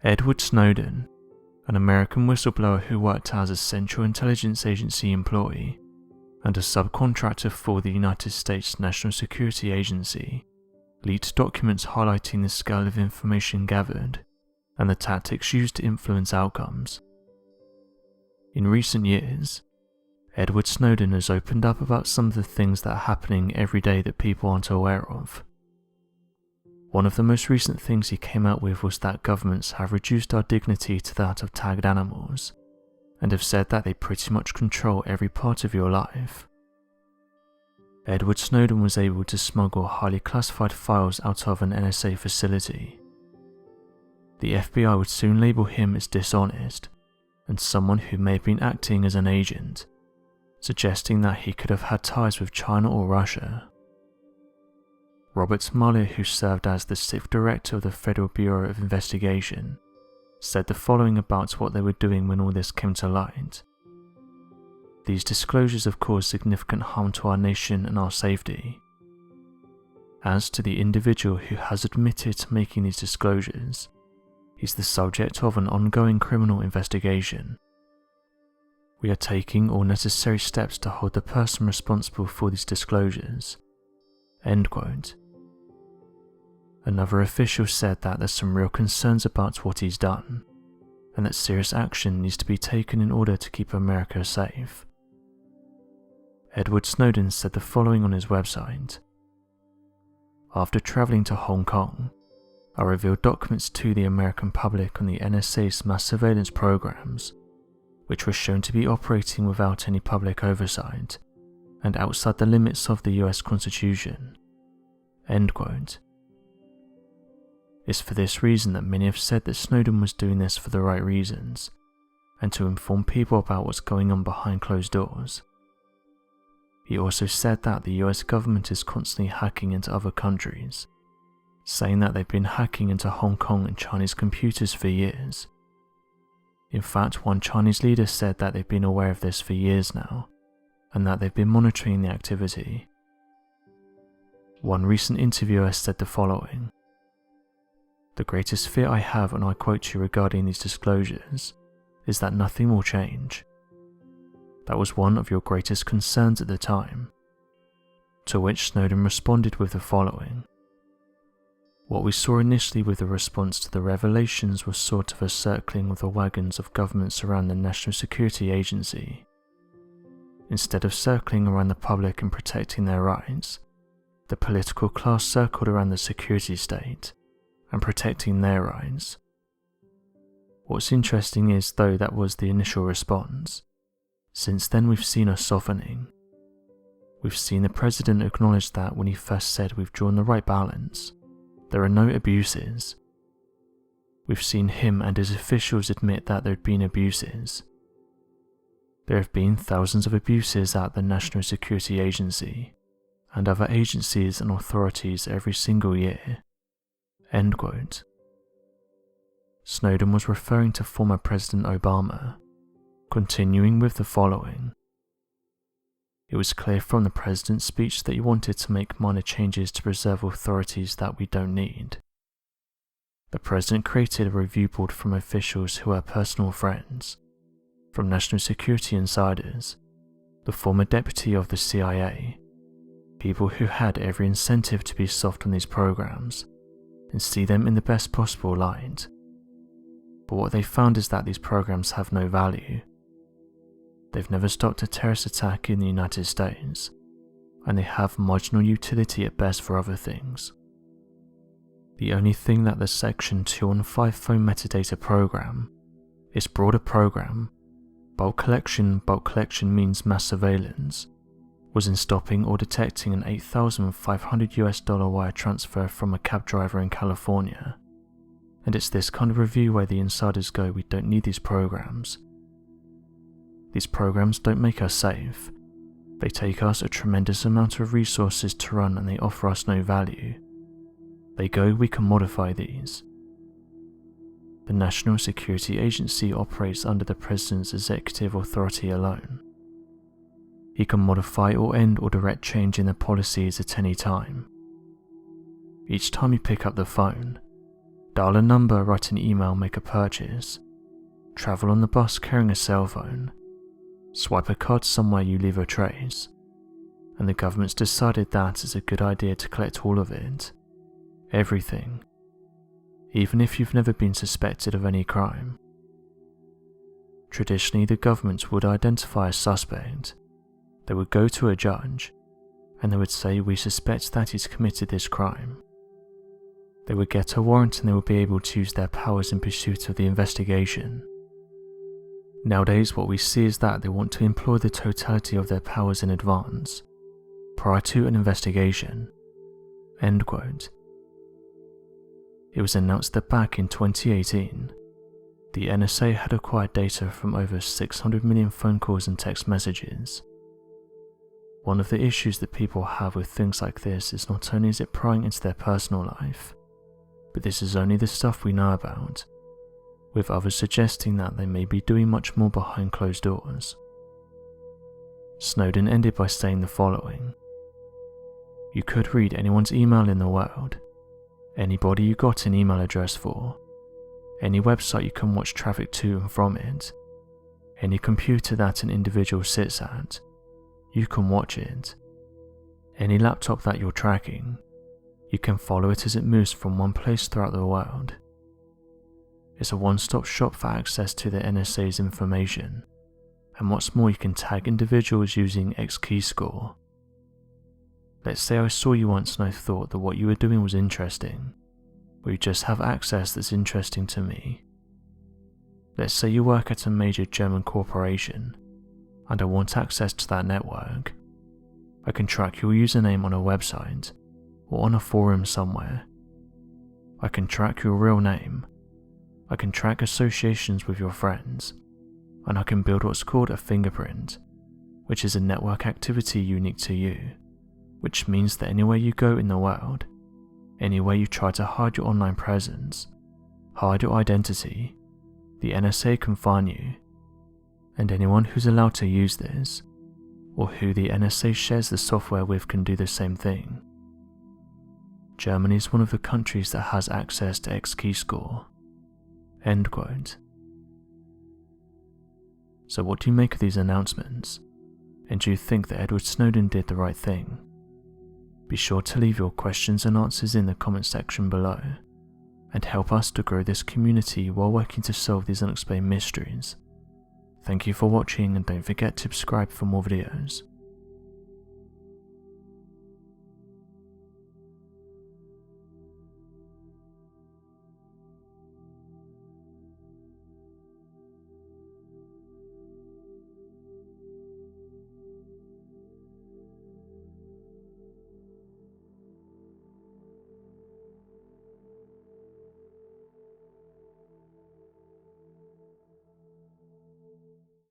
Edward Snowden, an American whistleblower who worked as a Central Intelligence Agency employee and a subcontractor for the United States National Security Agency, leaked documents highlighting the scale of information gathered and the tactics used to influence outcomes. In recent years, Edward Snowden has opened up about some of the things that are happening every day that people aren't aware of. One of the most recent things he came out with was that governments have reduced our dignity to that of tagged animals, and have said that they pretty much control every part of your life. Edward Snowden was able to smuggle highly classified files out of an NSA facility. The FBI would soon label him as dishonest and someone who may have been acting as an agent, suggesting that he could have had ties with China or Russia. Robert Mueller, who served as the 6th director of the Federal Bureau of Investigation, said the following about what they were doing when all this came to light. These disclosures have caused significant harm to our nation and our safety. As to the individual who has admitted to making these disclosures, he's the subject of an ongoing criminal investigation. We are taking all necessary steps to hold the person responsible for these disclosures." End quote. Another official said that there's some real concerns about what he's done, and that serious action needs to be taken in order to keep America safe. Edward Snowden said the following on his website. "After travelling to Hong Kong, I revealed documents to the American public on the NSA's mass surveillance programs, which were shown to be operating without any public oversight and outside the limits of the US Constitution." End quote. It's for this reason that many have said that Snowden was doing this for the right reasons, and to inform people about what's going on behind closed doors. He also said that the US government is constantly hacking into other countries, saying that they've been hacking into Hong Kong and Chinese computers for years. In fact, one Chinese leader said that they've been aware of this for years now, and that they've been monitoring the activity. One recent interviewer said the following. "The greatest fear I have, and I quote you regarding these disclosures, is that nothing will change. That was one of your greatest concerns at the time." To which Snowden responded with the following. "What we saw initially with the response to the revelations was sort of a circling of the wagons of governments around the National Security Agency. Instead of circling around the public and protecting their rights, the political class circled around the security state and protecting their rights. What's interesting is, though that was the initial response, since then we've seen a softening. We've seen the president acknowledge that when he first said we've drawn the right balance, there are no abuses. We've seen him and his officials admit that there had been abuses. There have been thousands of abuses at the National Security Agency and other agencies and authorities every single year." End quote. Snowden was referring to former President Obama, continuing with the following. "It was clear from the president's speech that he wanted to make minor changes to preserve authorities that we don't need. The president created a review board from officials who are personal friends, from national security insiders, the former deputy of the CIA, people who had every incentive to be soft on these programs and see them in the best possible light. But what they found is that these programs have no value. They've never stopped a terrorist attack in the United States, and they have marginal utility at best for other things. The only thing that the Section 215 phone metadata program, its broader program, bulk collection means mass surveillance, was in stopping or detecting an $8,500 wire transfer from a cab driver in California. And it's this kind of review where the insiders go, we don't need these programs. These programs don't make us safe. They take us a tremendous amount of resources to run and they offer us no value. They go, we can modify these. The National Security Agency operates under the President's executive authority alone. He can modify or end or direct change in the policies at any time. Each time you pick up the phone, Dial a number, write an email, make a purchase, travel on the bus carrying a cell phone, swipe a card somewhere you leave a trace, and the government's decided that it's a good idea to collect all of it. Everything. Even if you've never been suspected of any crime. Traditionally, the government would identify a suspect. They would go to a judge, and they would say, "We suspect that he's committed this crime." They would get a warrant and they would be able to use their powers in pursuit of the investigation. Nowadays, what we see is that they want to employ the totality of their powers in advance, prior to an investigation. End quote. It was announced that back in 2018, the NSA had acquired data from over 600 million phone calls and text messages. One of the issues that people have with things like this is not only is it prying into their personal life, but this is only the stuff we know about, with others suggesting that they may be doing much more behind closed doors. Snowden ended by saying the following: "You could read anyone's email in the world, anybody you got an email address for, any website you can watch traffic to and from it, any computer that an individual sits at, you can watch it. Any laptop that you're tracking, you can follow it as it moves from one place throughout the world. It's a one-stop shop for access to the NSA's information, and what's more, you can tag individuals using X keyscore. Let's say I saw you once and I thought that what you were doing was interesting, or you just have access that's interesting to me. Let's say you work at a major German corporation, and I want access to that network. I can track your username on a website, or on a forum somewhere. I can track your real name. I can track associations with your friends, and I can build what's called a fingerprint, which is a network activity unique to you, which means that anywhere you go in the world, anywhere you try to hide your online presence, hide your identity, the NSA can find you, and anyone who's allowed to use this, or who the NSA shares the software with, can do the same thing. Germany is one of the countries that has access to X keyscore." End quote. So what do you make of these announcements? And do you think that Edward Snowden did the right thing? Be sure to leave your questions and answers in the comment section below, and help us to grow this community while working to solve these unexplained mysteries. Thank you for watching, and don't forget to subscribe for more videos.